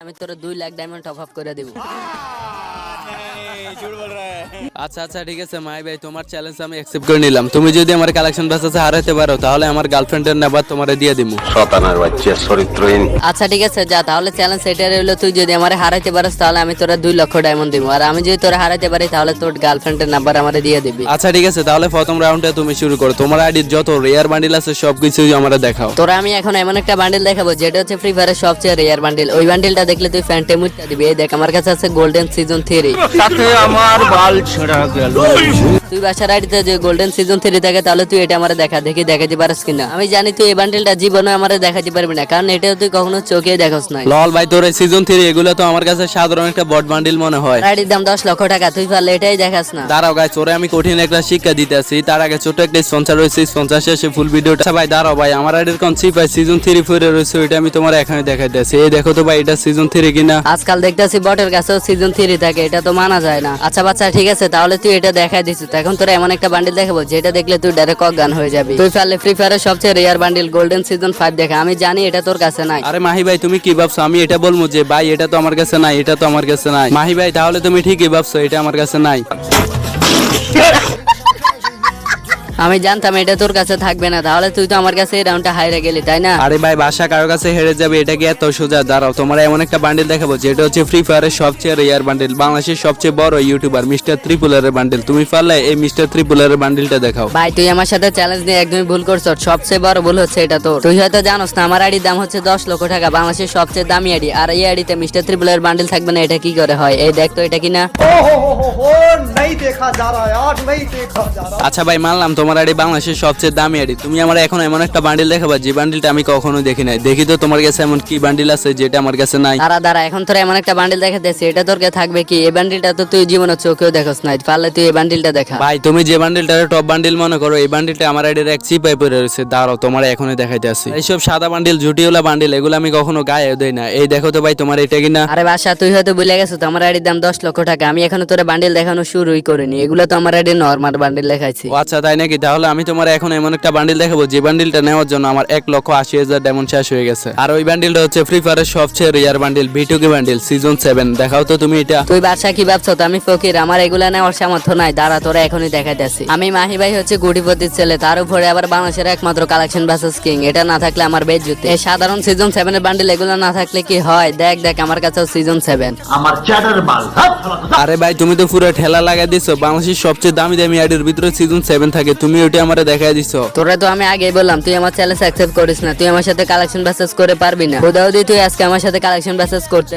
আমি তোর 2 lakh diamond top up করে দেব। আচ্ছা আচ্ছা ঠিক আছে মাই ভাই, তোমার চ্যালেঞ্জ আমি অ্যাকসেপ্ট করে নিলাম। তুমি যদি আমার কালেকশন বাসাতে হারাতে পারো তাহলে আমার গার্লফ্রেন্ডের নাম্বার তোমারে দিয়ে দিমু। শতানার বাচ্চা চরিত্রহীন। আচ্ছা ঠিক আছে যা, তাহলে চ্যালেঞ্জ এটা রইলো, তুই যদি আমারে হারাইতে পারিস তাহলে আমি তোরা 2 লক্ষ ডায়মন্ড দেব, আর আমি যদি তোরা হারাইতে পারি তাহলে তোর গার্লফ্রেন্ডের নাম্বার আমারে দিয়ে দিবি। আচ্ছা ঠিক আছে, তাহলে প্রথম রাউন্ডে তুমি শুরু করো। তোমার আইডির যত রেয়ার বান্ডিল আছে সবকিছুই আমরা দেখাও। তোরা আমি এখন এমন একটা বান্ডিল দেখাবো যেটা হচ্ছে ফ্রি ফায়ারের সবচেয়ে রেয়ার বান্ডিল। ওই বান্ডিলটা দেখলে তুই ফ্যান্টে মুটটা দিবি। এই দেখ আমার কাছে আছে গোল্ডেন সিজন 3। তাতে আমার বাল ছেঁড়া গেল। তুই বাসার আইডিতে যে গোল্ডেন সিজন 3 থাকে তাহলে তুই এটা আমারে দেখাতে পারিস কিনা। আমি জানি তুই এই বান্ডিলটা জীবনে আমারে দেখাতে পারবি না, কারণ এটা তুই কখনো চোখে দেখোস নাই। লল ভাই, তোর সিজন 3 এগুলো তো আমার কাছে সাধারণ একটা বট বান্ডিল মনে হয়। আইডির দাম 10 লক্ষ টাকা, তুই পারলে এটাই দেখাস না। দাঁড়াও গাইস, ওরে আমি কঠিন একটা শিক্ষা দিতেছি। তার আগে ছোট একটা স্পন্সর রয়েছে, স্পন্সর শেষে ফুল ভিডিওটা। আচ্ছা ভাই দাঁড়াও ভাই, আমার আইডির কোন সিপাই সিজন 3 ফিরে রয়েছে, ওইটা আমি তোমার এখানে দেখাইতেছি। এই দেখো তো ভাই, এটা সিজন 3 কিনা। আজকাল দেখতেছি বটের কাছেও সিজন 3 থাকে, এটা তো মানা যায় না। আচ্ছা বাচ্চা ঠিক আছে, তাহলে তুই এটা দেখাই দিছিস। এখন তোর এমন একটা বান্ডিল দেখাবো যেটা দেখলে তুই ডাইরেক্ট অজ্ঞান হয়ে যাবি। তুই পারলে ফ্রি ফায়ারের সবচেয়ে রেয়ার বান্ডিল গোল্ডেন সিজন 5 দেখা। আমি জানি এটা তোর কাছে নাই। আরে মাহি ভাই, তুমি কি ভাবছো আমি এটা বলবো যে ভাই এটা তো আমার কাছে নাই, এটা তো আমার কাছে নাই? মাহি ভাই তাহলে তুমি ঠিকই ভাবছো, এটা আমার কাছে নাই। আমি জানতাম এটা তোর কাছে থাকবে না, তাহলে তুই তো আমার কাছে এই রাউন্ডটা হাইরে গেলি তাই না? আরে ভাই, বাসা কারো কাছে হেরে যাবে এটা কি এত সোজা? দাঁড়াও, তোমার এমন একটা বান্ডিল দেখাবো যেটা হচ্ছে ফ্রি ফায়ারের সবচেয়ে রেয়ার বান্ডিল, বাংলাদেশের সবচেয়ে বড় ইউটিউবার মিস্টার ত্রিপুলারের বান্ডিল। তুমি পারলে এই মিস্টার ত্রিপুলারের বান্ডিলটা দেখাও। ভাই তুই আমার সাথে চ্যালেঞ্জ নিয়ে একদমই ভুল করছ। সবচেয়ে বড় ভুল হচ্ছে এটা তোর। তুই হয়তো জানোস না আমার আইডির দাম হচ্ছে 10 লক্ষ টাকা, বাংলাদেশের সবচেয়ে দামি আইডি। আর এই আইডিতে মিস্টার ত্রিপুলারের বান্ডিল থাকবে না, এটা কি করে হয়? এই দেখ তো এটা কিনা। नहीं देखा जा रहा यार, नहीं देखा जा रहा। আচ্ছা ভাই মানলাম তোমার আইডি বাংলাদেশের সবচেয়ে দামি আইডি। তুমি আমার এখন এমন একটা বান্ডিল দেখাবা যে বান্ডিলটা আমি কখনো দেখি নাই। দেখি তো তোমার কাছে এমন কি বান্ডিল আছে যেটা আমার কাছে নাই। দাঁড়া এখন তোর এমন একটা বান্ডিল দেখাতেছি, এটা তোর কাছে থাকবে কি? এই বান্ডিলটা তো তুই জীবনে চোখেও দেখোস নাই, পারলে তুই এই বান্ডিলটা দেখা। ভাই তুমি যে বান্ডিলটা টপ বান্ডিল মনে করো, এই বান্ডিলটা আমার আইডির এক চিপাই পড়ে রয়েছে। দাঁড়াও তোমার এখনই দেখাইতে আসি। এইসব সাদা বান্ডিল ঝুটিওয়ালা বান্ডিল এগুলো আমি কখনো গায়ে দেই না। এই দেখো তো ভাই, তোমার এটা কিনা। আরে বাসা তুই হয়তো ভুলে গেছো তো আমার আইডির দাম 10 লক্ষ টাকা। আমি এখনো তোর বান্ডিল দেখানো শুরুই করিনি, এগুলো তো আমার আইডির নরমাল বান্ডিল দেখাইছি। ও আচ্ছা তাই নাকি? তাহলে আমি তোমার এখন এমন একটা বান্ডিল দেখাবো যে বান্ডিলটা নেওয়ার জন্য আমার 1,80,000 ডায়মন্ড শেষ হয়ে গেছে। আর ওই বান্ডিলটা হচ্ছে ফ্রি ফায়ারের সবচেয়ে রেয়ার বান্ডিল ভিটুকি বান্ডিল সিজন 7। দেখাও তো তুমি এটা। তুই বাদশা কি ভাবছো তো আমি ফকির? আমার এগুলা নেওয়ার সামর্থ্য নাই। দাঁড়া তোরা এখনই দেখাইতেছি। আমি মাহি ভাই হচ্ছে কোটিপতির ছেলে, তার উপরে আবার বাংলাদেশের একমাত্র কালেকশন ভার্সেস কিং। এটা না থাকলে আমার বেজ্জতি। এই সাধারণ সিজন 7 এর বান্ডিল এগুলো না থাকলে কি হয়? দেখ দেখ আমার কাছেও সিজন 7। আমার চ্যাটার বাল। আরে ভাই তুমি তো পুরো ঠেলা লাগাই দিছো। বাংলাদেশের সবচেয়ে দামি দামি আইডির ভিতরে সিজন 7 থাকে, তুমি ওটা আমারে দেখাই দিছো। তোরা তো আমি আগেই বললাম তুই আমার চ্যালেঞ্জ অ্যাকসেপ্ট করিস না। তুই আমার সাথে কালেকশন ভার্সেস করে পারবি না। খোদাও দি তুই আজকে আমার সাথে কালেকশন ভার্সেস করতে